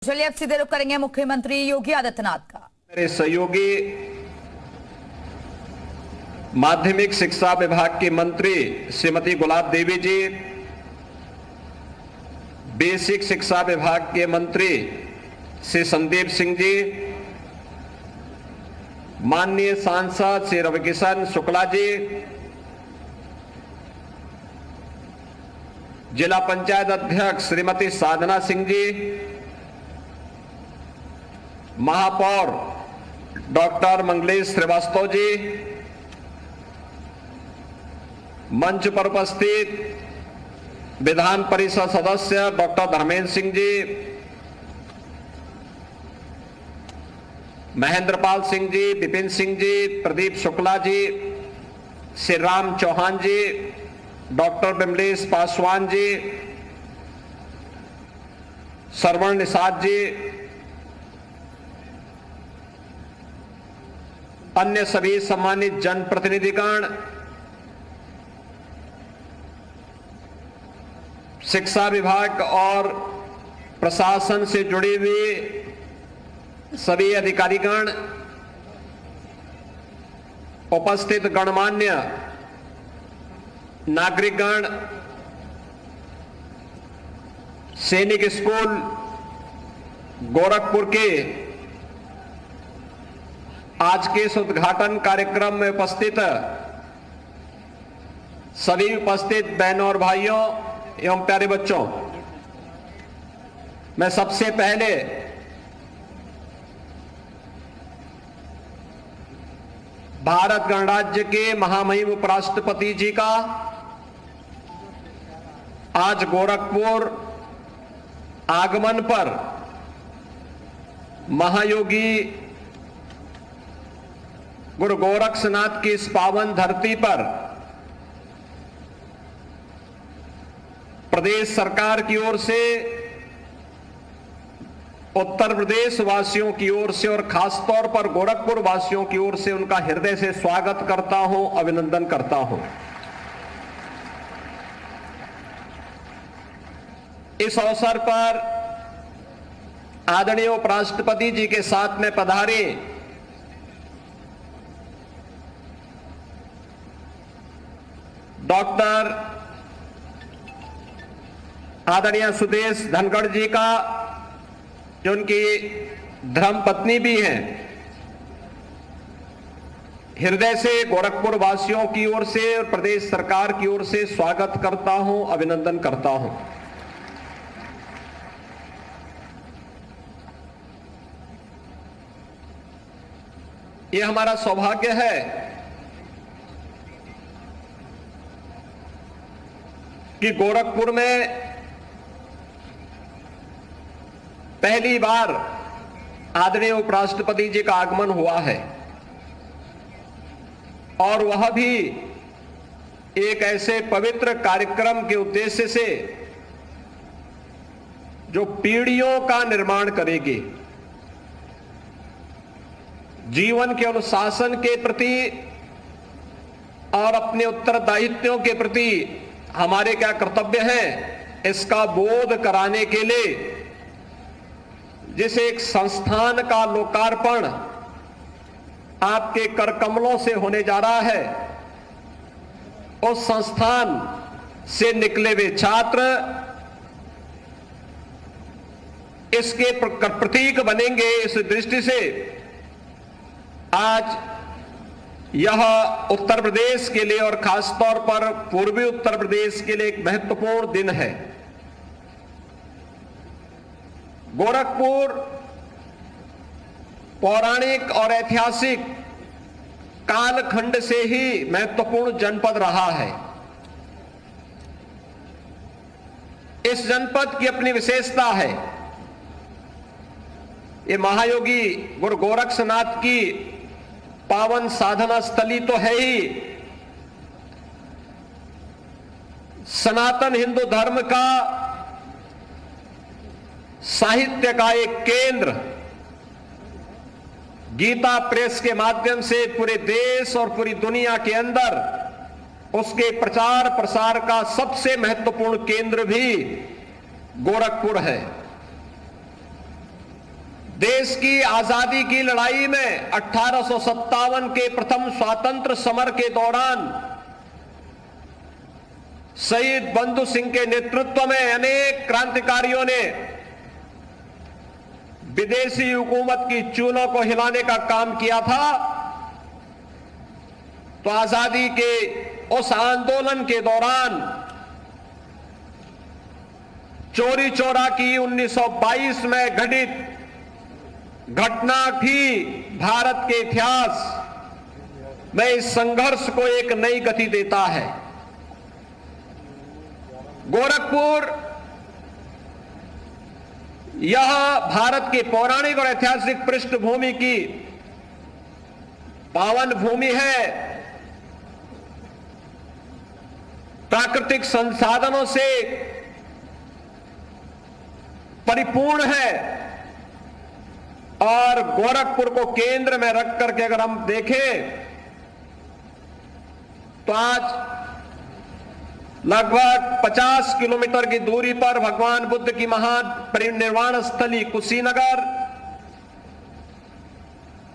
चलिए अब सीधे रुख करेंगे मुख्यमंत्री योगी आदित्यनाथ का। मेरे सहयोगी माध्यमिक शिक्षा विभाग की मंत्री श्रीमती गुलाब देवी जी, बेसिक शिक्षा विभाग के मंत्री श्री संदीप सिंह जी, माननीय सांसद श्री रविकिशन शुक्ला जी, जिला पंचायत अध्यक्ष श्रीमती साधना सिंह जी, महापौर डॉक्टर मंगलेश श्रीवास्तव जी, मंच पर उपस्थित विधान परिषद सदस्य डॉक्टर धर्मेंद्र सिंह जी, महेंद्रपाल सिंह जी, विपिन सिंह जी, प्रदीप शुक्ला जी, श्री राम चौहान जी, डॉक्टर विमलेश पासवान जी, श्रवण निषाद जी, अन्य सभी सम्मानित जनप्रतिनिधिगण, शिक्षा विभाग और प्रशासन से जुड़े हुए सभी अधिकारीगण, उपस्थित गणमान्य नागरिकगण, सैनिक स्कूल गोरखपुर के आज के इस उद्घाटन कार्यक्रम में उपस्थित सभी उपस्थित बहनों और भाइयों एवं प्यारे बच्चों, मैं सबसे पहले भारत गणराज्य के महामहिम उपराष्ट्रपति जी का आज गोरखपुर आगमन पर महायोगी गुरु गोरक्षनाथ की इस पावन धरती पर प्रदेश सरकार की ओर से, उत्तर प्रदेश वासियों की ओर से और खासतौर पर गोरखपुर वासियों की ओर से उनका हृदय से स्वागत करता हूं, अभिनंदन करता हूं। इस अवसर पर आदरणीय उपराष्ट्रपति जी के साथ में पधारे डॉक्टर आदरणीय सुदेश धनखड़ जी का, जो उनकी धर्मपत्नी भी हैं, हृदय से गोरखपुर वासियों की ओर से और प्रदेश सरकार की ओर से स्वागत करता हूं, अभिनंदन करता हूं। यह हमारा सौभाग्य है कि गोरखपुर में पहली बार आदरणीय उपराष्ट्रपति जी का आगमन हुआ है, और वह भी एक ऐसे पवित्र कार्यक्रम के उद्देश्य से जो पीढ़ियों का निर्माण करेगी, जीवन के अनुशासन के प्रति और अपने उत्तरदायित्वों के प्रति हमारे क्या कर्तव्य हैं, इसका बोध कराने के लिए जिस एक संस्थान का लोकार्पण आपके कर कमलों से होने जा रहा है, उस संस्थान से निकले हुए छात्र इसके प्रतीक बनेंगे। इस दृष्टि से आज यह उत्तर प्रदेश के लिए और खासतौर पर पूर्वी उत्तर प्रदेश के लिए एक महत्वपूर्ण दिन है। गोरखपुर पौराणिक और ऐतिहासिक कालखंड से ही महत्वपूर्ण जनपद रहा है। इस जनपद की अपनी विशेषता है। ये महायोगी गुरु गोरक्षनाथ की पावन साधना स्थली तो है ही, सनातन हिंदू धर्म का, साहित्य का एक केंद्र, गीता प्रेस के माध्यम से पूरे देश और पूरी दुनिया के अंदर उसके प्रचार प्रसार का सबसे महत्वपूर्ण केंद्र भी गोरखपुर है। देश की आजादी की लड़ाई में 1857 के प्रथम स्वातंत्र समर के दौरान शहीद बंधु सिंह के नेतृत्व में अनेक क्रांतिकारियों ने विदेशी हुकूमत की चूलों को हिलाने का काम किया था। तो आजादी के उस आंदोलन के दौरान चोरी चोरा की 1922 में घटित घटना भी भारत के इतिहास में इस संघर्ष को एक नई गति देता है। गोरखपुर यह भारत की पौराणिक और ऐतिहासिक पृष्ठभूमि की पावन भूमि है। प्राकृतिक संसाधनों से परिपूर्ण है और गोरखपुर को केंद्र में रख करके अगर हम देखें तो आज लगभग 50 किलोमीटर की दूरी पर भगवान बुद्ध की महान परिनिर्वाण स्थली कुशीनगर,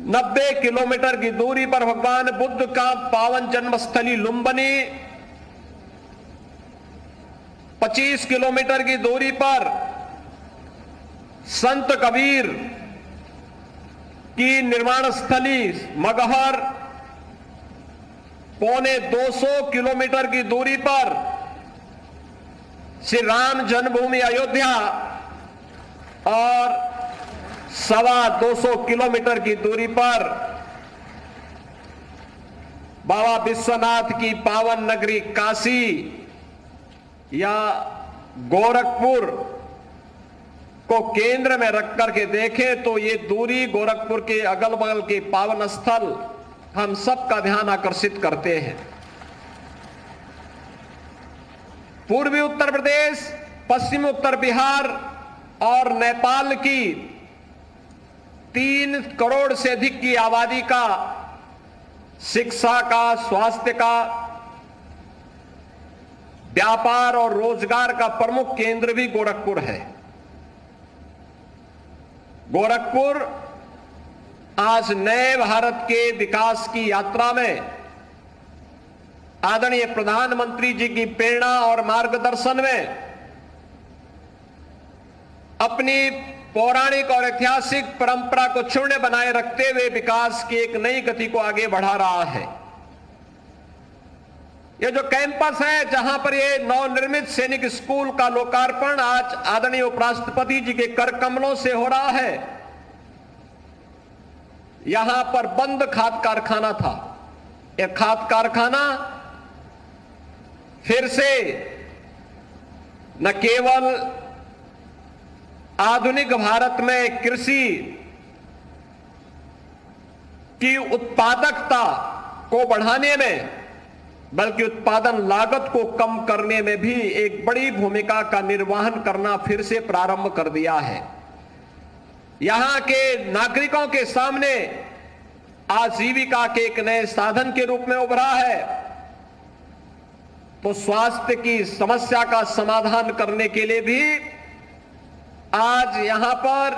90 किलोमीटर की दूरी पर भगवान बुद्ध का पावन जन्मस्थली लुम्बिनी, 25 किलोमीटर की दूरी पर संत कबीर की निर्वाण स्थली मगहर, पौने 200 किलोमीटर की दूरी पर श्री राम जन्मभूमि अयोध्या और 250 किलोमीटर की दूरी पर बाबा विश्वनाथ की पावन नगरी काशी या गोरखपुर को केंद्र में रख करके देखें तो ये दूरी गोरखपुर के अगल बगल के पावन स्थल हम सब का ध्यान आकर्षित करते हैं। पूर्वी उत्तर प्रदेश, पश्चिमी उत्तर बिहार और नेपाल की 3 करोड़ से अधिक की आबादी का शिक्षा का, स्वास्थ्य का, व्यापार और रोजगार का प्रमुख केंद्र भी गोरखपुर है। गोरखपुर आज नए भारत के विकास की यात्रा में आदरणीय प्रधानमंत्री जी की प्रेरणा और मार्गदर्शन में अपनी पौराणिक और ऐतिहासिक परंपरा को क्षुण्ण बनाए रखते हुए विकास की एक नई गति को आगे बढ़ा रहा है। यह जो कैंपस है जहां पर यह नवनिर्मित सैनिक स्कूल का लोकार्पण आज आदरणीय उपराष्ट्रपति जी के कर कमलों से हो रहा है, यहां पर बंद खाद कारखाना था। यह खाद कारखाना फिर से न केवल आधुनिक भारत में कृषि की उत्पादकता को बढ़ाने में बल्कि उत्पादन लागत को कम करने में भी एक बड़ी भूमिका का निर्वहन करना फिर से प्रारंभ कर दिया है। यहां के नागरिकों के सामने आजीविका के एक नए साधन के रूप में उभरा है। तो स्वास्थ्य की समस्या का समाधान करने के लिए भी आज यहां पर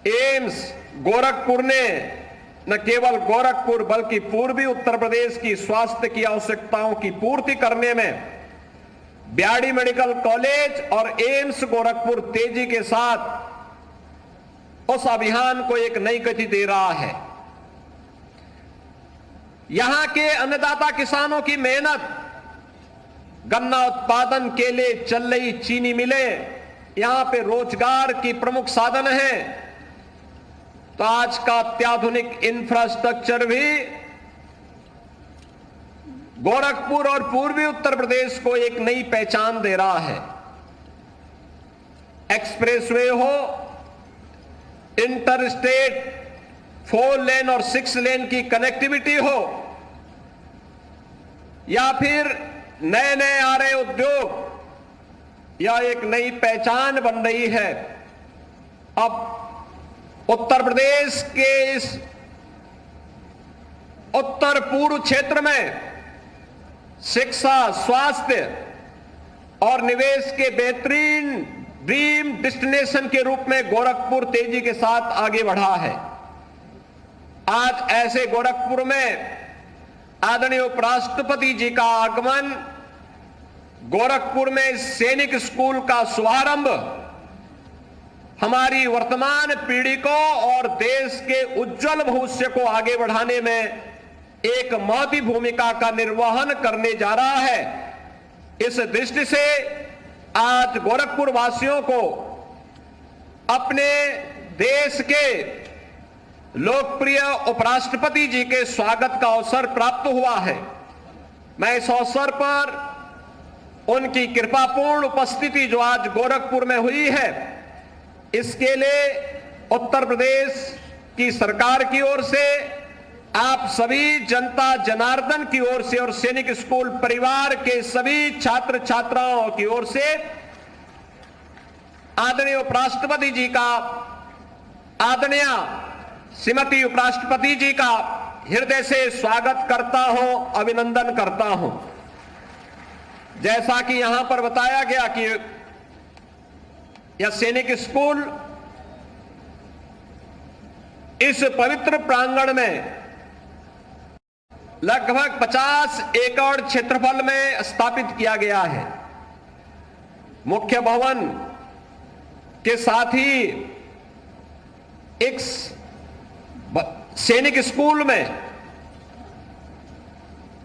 एम्स गोरखपुर ने न केवल गोरखपुर बल्कि पूर्वी उत्तर प्रदेश की स्वास्थ्य की आवश्यकताओं की पूर्ति करने में ब्याडी मेडिकल कॉलेज और एम्स गोरखपुर तेजी के साथ उस अभियान को एक नई गति दे रहा है। यहां के अन्नदाता किसानों की मेहनत, गन्ना उत्पादन के लिए चल रही चीनी मिलें यहां पे रोजगार की प्रमुख साधन है। तो आज का अत्याधुनिक इंफ्रास्ट्रक्चर भी गोरखपुर और पूर्वी उत्तर प्रदेश को एक नई पहचान दे रहा है। एक्सप्रेसवे हो, इंटरस्टेट 4 लेन और 6 लेन की कनेक्टिविटी हो या फिर नए नए आ रहे उद्योग, यह एक नई पहचान बन रही है। अब उत्तर प्रदेश के इस उत्तर पूर्व क्षेत्र में शिक्षा, स्वास्थ्य और निवेश के बेहतरीन ड्रीम डेस्टिनेशन के रूप में गोरखपुर तेजी के साथ आगे बढ़ा है। आज ऐसे गोरखपुर में आदरणीय उपराष्ट्रपति जी का आगमन, गोरखपुर में सैनिक स्कूल का शुभारंभ हमारी वर्तमान पीढ़ी को और देश के उज्जवल भविष्य को आगे बढ़ाने में एक महती भूमिका का निर्वहन करने जा रहा है। इस दृष्टि से आज गोरखपुर वासियों को अपने देश के लोकप्रिय उपराष्ट्रपति जी के स्वागत का अवसर प्राप्त हुआ है। मैं इस अवसर पर उनकी कृपापूर्ण उपस्थिति जो आज गोरखपुर में हुई है, इसके लिए उत्तर प्रदेश की सरकार की ओर से, आप सभी जनता जनार्दन की ओर से और सैनिक स्कूल परिवार के सभी छात्र छात्राओं की ओर से आदरणीय उपराष्ट्रपति जी का, आदरणीय श्रीमती उपराष्ट्रपति जी का हृदय से स्वागत करता हूं, अभिनंदन करता हूं। जैसा कि यहां पर बताया गया कि यह सैनिक स्कूल इस पवित्र प्रांगण में लगभग 50 एकड़ क्षेत्रफल में स्थापित किया गया है। मुख्य भवन के साथ ही एक सैनिक स्कूल में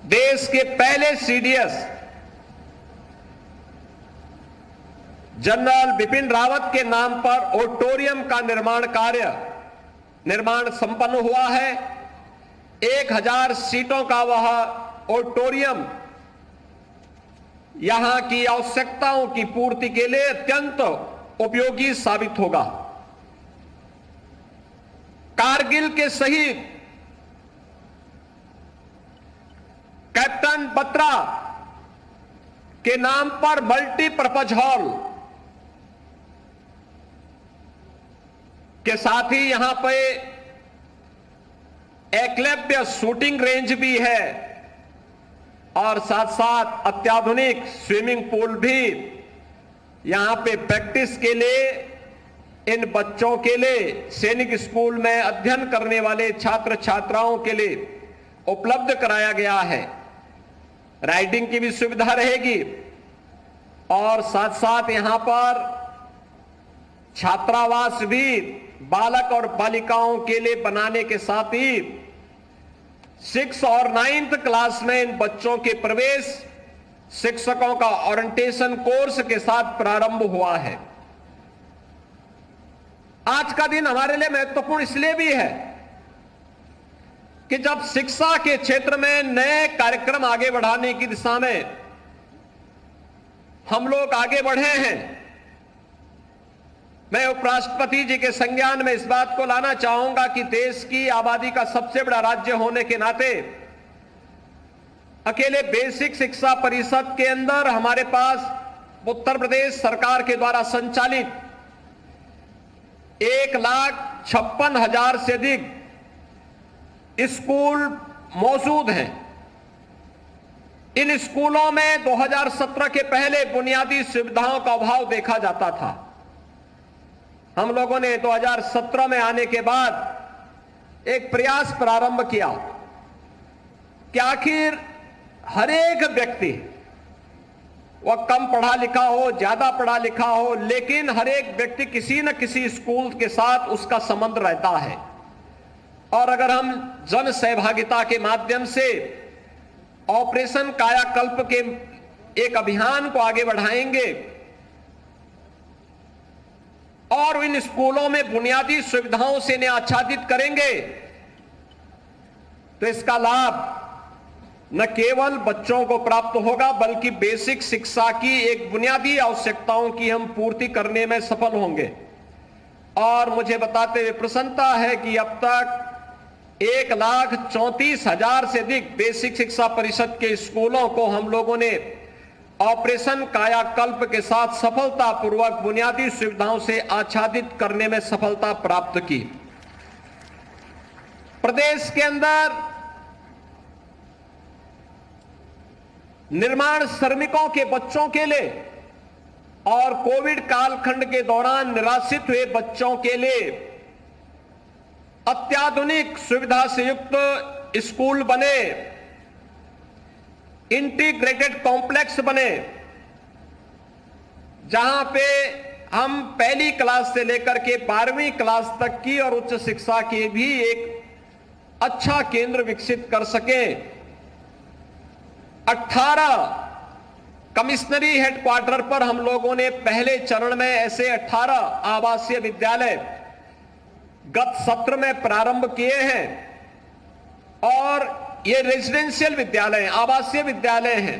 देश के पहले सीडीएस जनरल बिपिन रावत के नाम पर ऑडिटोरियम का निर्माण संपन्न हुआ है। 1000 सीटों का वह ऑडिटोरियम यहां की आवश्यकताओं की पूर्ति के लिए अत्यंत उपयोगी साबित होगा। कारगिल के शहीद कैप्टन बत्रा के नाम पर मल्टीपर्पज हॉल के साथ ही यहां पे एकलव्य शूटिंग रेंज भी है और साथ साथ अत्याधुनिक स्विमिंग पूल भी यहां पे प्रैक्टिस के लिए इन बच्चों के लिए, सैनिक स्कूल में अध्ययन करने वाले छात्र छात्राओं के लिए उपलब्ध कराया गया है। राइडिंग की भी सुविधा रहेगी और साथ साथ यहां पर छात्रावास भी बालक और बालिकाओं के लिए बनाने के साथ ही 6 और 9th क्लास में इन बच्चों के प्रवेश शिक्षकों का ओरिएंटेशन कोर्स के साथ प्रारंभ हुआ है। आज का दिन हमारे लिए महत्वपूर्ण इसलिए भी है कि जब शिक्षा के क्षेत्र में नए कार्यक्रम आगे बढ़ाने की दिशा में हम लोग आगे बढ़े हैं, मैं उपराष्ट्रपति जी के संज्ञान में इस बात को लाना चाहूंगा कि देश की आबादी का सबसे बड़ा राज्य होने के नाते अकेले बेसिक शिक्षा परिषद के अंदर हमारे पास उत्तर प्रदेश सरकार के द्वारा संचालित 1,56,000 से अधिक स्कूल मौजूद हैं। इन स्कूलों में 2017 के पहले बुनियादी सुविधाओं का अभाव देखा जाता था। हम लोगों ने 2017 में आने के बाद एक प्रयास प्रारंभ किया कि आखिर हर एक व्यक्ति, वह कम पढ़ा लिखा हो, ज्यादा पढ़ा लिखा हो, लेकिन हर एक व्यक्ति किसी न किसी स्कूल के साथ उसका संबंध रहता है। और अगर हम जन सहभागिता के माध्यम से ऑपरेशन कायाकल्प के एक अभियान को आगे बढ़ाएंगे और इन स्कूलों में बुनियादी सुविधाओं से इन्हें आच्छादित करेंगे, तो इसका लाभ न केवल बच्चों को प्राप्त होगा बल्कि बेसिक शिक्षा की एक बुनियादी आवश्यकताओं की हम पूर्ति करने में सफल होंगे। और मुझे बताते हुए प्रसन्नता है कि अब तक 1,34,000 से अधिक बेसिक शिक्षा परिषद के स्कूलों को हम लोगों ने ऑपरेशन कायाकल्प के साथ सफलतापूर्वक बुनियादी सुविधाओं से आच्छादित करने में सफलता प्राप्त की। प्रदेश के अंदर निर्माण श्रमिकों के बच्चों के लिए और कोविड कालखंड के दौरान निराश्रित हुए बच्चों के लिए अत्याधुनिक सुविधा से युक्त स्कूल बने, इंटीग्रेटेड कॉम्प्लेक्स बने, जहां पे हम पहली क्लास से लेकर के 12वीं क्लास तक की और उच्च शिक्षा की भी एक अच्छा केंद्र विकसित कर सकें। 18 कमिश्नरी हेडक्वार्टर पर हम लोगों ने पहले चरण में ऐसे 18 आवासीय विद्यालय गत सत्र में प्रारंभ किए हैं और ये रेजिडेंशियल विद्यालय, आवासीय विद्यालय हैं,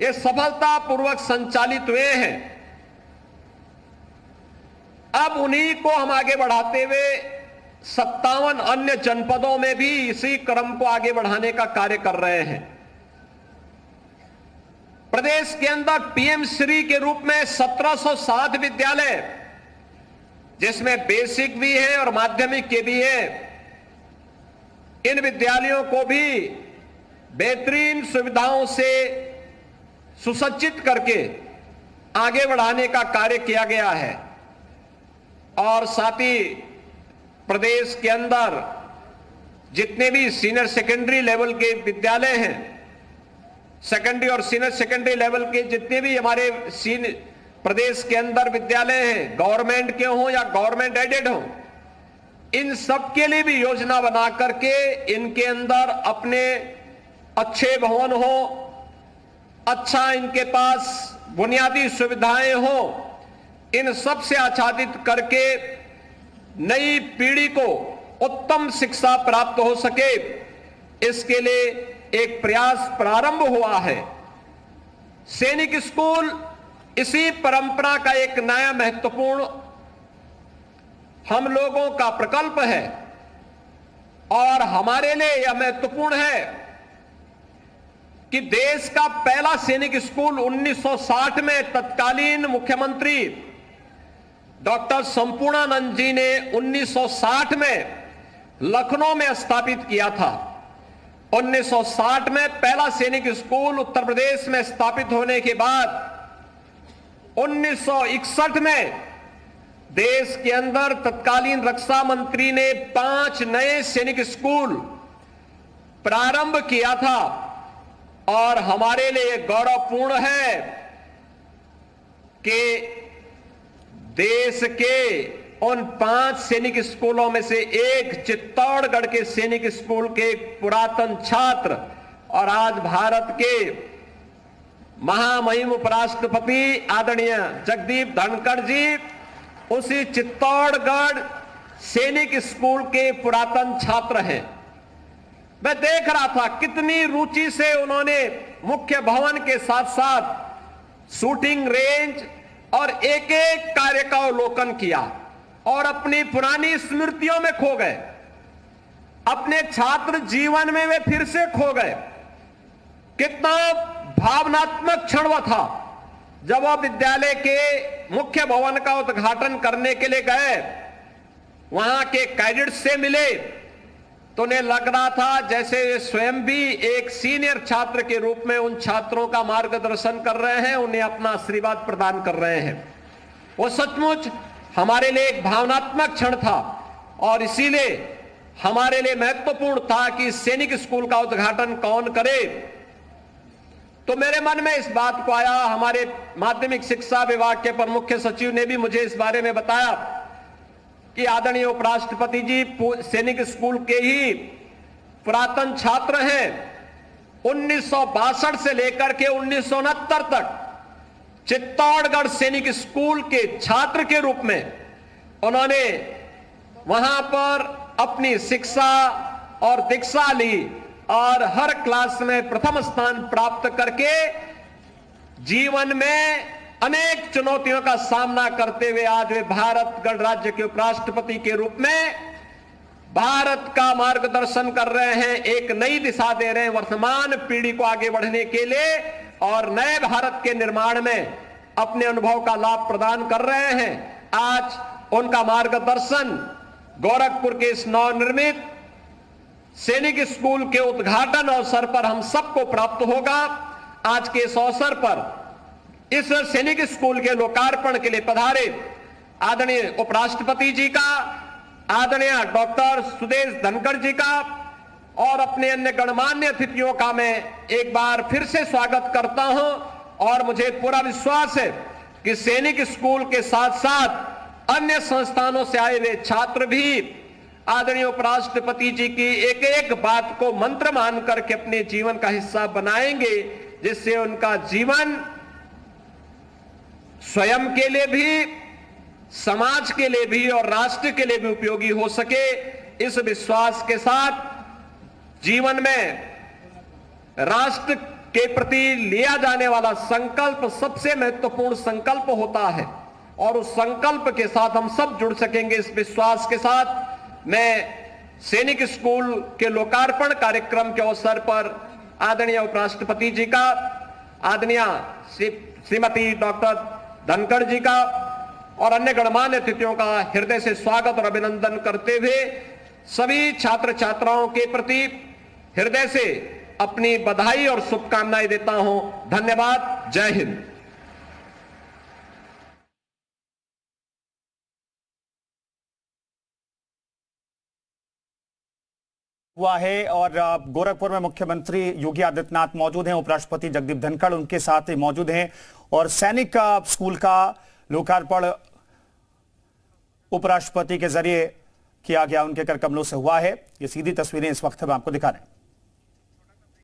ये सफलतापूर्वक संचालित हुए हैं। अब उन्हीं को हम आगे बढ़ाते हुए 57 अन्य जनपदों में भी इसी क्रम को आगे बढ़ाने का कार्य कर रहे हैं। प्रदेश के अंदर पीएम श्री के रूप में 1707 विद्यालय, जिसमें बेसिक भी है और माध्यमिक के भी है, इन विद्यालयों को भी बेहतरीन सुविधाओं से सुसज्जित करके आगे बढ़ाने का कार्य किया गया है। और साथ ही प्रदेश के अंदर जितने भी सीनियर सेकेंडरी लेवल के विद्यालय हैं, सेकेंडरी और सीनियर सेकेंडरी लेवल के जितने भी हमारे प्रदेश के अंदर विद्यालय हैं, गवर्नमेंट के हों या गवर्नमेंट एडेड हों, इन सब के लिए भी योजना बना करके इनके अंदर अपने अच्छे भवन हो, अच्छा इनके पास बुनियादी सुविधाएं हो, इन सब से आच्छादित करके नई पीढ़ी को उत्तम शिक्षा प्राप्त हो सके, इसके लिए एक प्रयास प्रारंभ हुआ है। सैनिक स्कूल इसी परंपरा का एक नया महत्वपूर्ण हम लोगों का प्रकल्प है और हमारे लिए यह महत्वपूर्ण है कि देश का पहला सैनिक स्कूल 1960 में तत्कालीन मुख्यमंत्री डॉक्टर संपूर्णानंद जी ने 1960 में लखनऊ में स्थापित किया था। 1960 में पहला सैनिक स्कूल उत्तर प्रदेश में स्थापित होने के बाद 1961 में देश के अंदर तत्कालीन रक्षा मंत्री ने 5 नए सैनिक स्कूल प्रारंभ किया था और हमारे लिए गौरवपूर्ण है कि देश के उन 5 सैनिक स्कूलों में से एक चित्तौड़गढ़ के सैनिक स्कूल के एक पुरातन छात्र और आज भारत के महामहिम उपराष्ट्रपति आदरणीय जगदीप धनखड़ जी उसी चित्तौड़गढ़ सैनिक स्कूल के पुरातन छात्र हैं। मैं देख रहा था कितनी रुचि से उन्होंने मुख्य भवन के साथ साथ शूटिंग रेंज और एक एक कार्य का अवलोकन किया और अपनी पुरानी स्मृतियों में खो गए, अपने छात्र जीवन में वे फिर से खो गए। कितना भावनात्मक क्षण वह था जब वह विद्यालय के मुख्य भवन का उद्घाटन करने के लिए गए, वहां के कैडेट्स से मिले तो उन्हें लग रहा था जैसे वे स्वयं भी एक सीनियर छात्र के रूप में उन छात्रों का मार्गदर्शन कर रहे हैं, उन्हें अपना आशीर्वाद प्रदान कर रहे हैं। वो सचमुच हमारे लिए एक भावनात्मक क्षण था और इसीलिए हमारे लिए महत्वपूर्ण था कि सैनिक स्कूल का उद्घाटन कौन करे। तो मेरे मन में इस बात को आया, हमारे माध्यमिक शिक्षा विभाग के मुख्य सचिव ने भी मुझे इस बारे में बताया कि आदरणीय उपराष्ट्रपति जी सैनिक स्कूल के ही पुरातन छात्र हैं। 1962 से लेकर के 1969 तक चित्तौड़गढ़ सैनिक स्कूल के छात्र के रूप में उन्होंने वहां पर अपनी शिक्षा और दीक्षा ली और हर क्लास में प्रथम स्थान प्राप्त करके जीवन में अनेक चुनौतियों का सामना करते हुए आज वे भारत गणराज्य के उपराष्ट्रपति के रूप में भारत का मार्गदर्शन कर रहे हैं, एक नई दिशा दे रहे हैं वर्तमान पीढ़ी को आगे बढ़ने के लिए और नए भारत के निर्माण में अपने अनुभव का लाभ प्रदान कर रहे हैं। आज उनका मार्गदर्शन गोरखपुर के इस नवनिर्मित सैनिक स्कूल के उद्घाटन अवसर पर हम सबको प्राप्त होगा। आज के इस अवसर पर इस सैनिक स्कूल के लोकार्पण के लिए पधारे आदरणीय उपराष्ट्रपति जी का, आदरणीय डॉक्टर सुदेश धनखड़ जी का और अपने अन्य गणमान्य अतिथियों का मैं एक बार फिर से स्वागत करता हूं। और मुझे पूरा विश्वास है कि सैनिक स्कूल के साथ साथ अन्य संस्थानों से आए हुए छात्र भी आदरणीय उपराष्ट्रपति जी की एक एक बात को मंत्र मान करके अपने जीवन का हिस्सा बनाएंगे, जिससे उनका जीवन स्वयं के लिए भी, समाज के लिए भी और राष्ट्र के लिए भी उपयोगी हो सके। इस विश्वास के साथ जीवन में राष्ट्र के प्रति लिया जाने वाला संकल्प सबसे महत्वपूर्ण संकल्प होता है और उस संकल्प के साथ हम सब जुड़ सकेंगे। इस विश्वास के साथ मैं सैनिक स्कूल के लोकार्पण कार्यक्रम के अवसर पर आदरणीय उपराष्ट्रपति जी का, आदरणीय श्रीमती डॉक्टर धनखड़ जी का और अन्य गणमान्य अतिथियों का हृदय से स्वागत और अभिनंदन करते हुए सभी छात्र छात्राओं के प्रति हृदय से अपनी बधाई और शुभकामनाएं देता हूं। धन्यवाद। जय हिंद। हुआ है और गोरखपुर में मुख्यमंत्री योगी आदित्यनाथ मौजूद हैं, उपराष्ट्रपति जगदीप धनखड़ उनके साथ मौजूद हैं और सैनिक स्कूल का लोकार्पण उपराष्ट्रपति के जरिए किया गया, उनके कर कमलों से हुआ है। ये सीधी तस्वीरें इस वक्त हम आपको दिखा रहे हैं।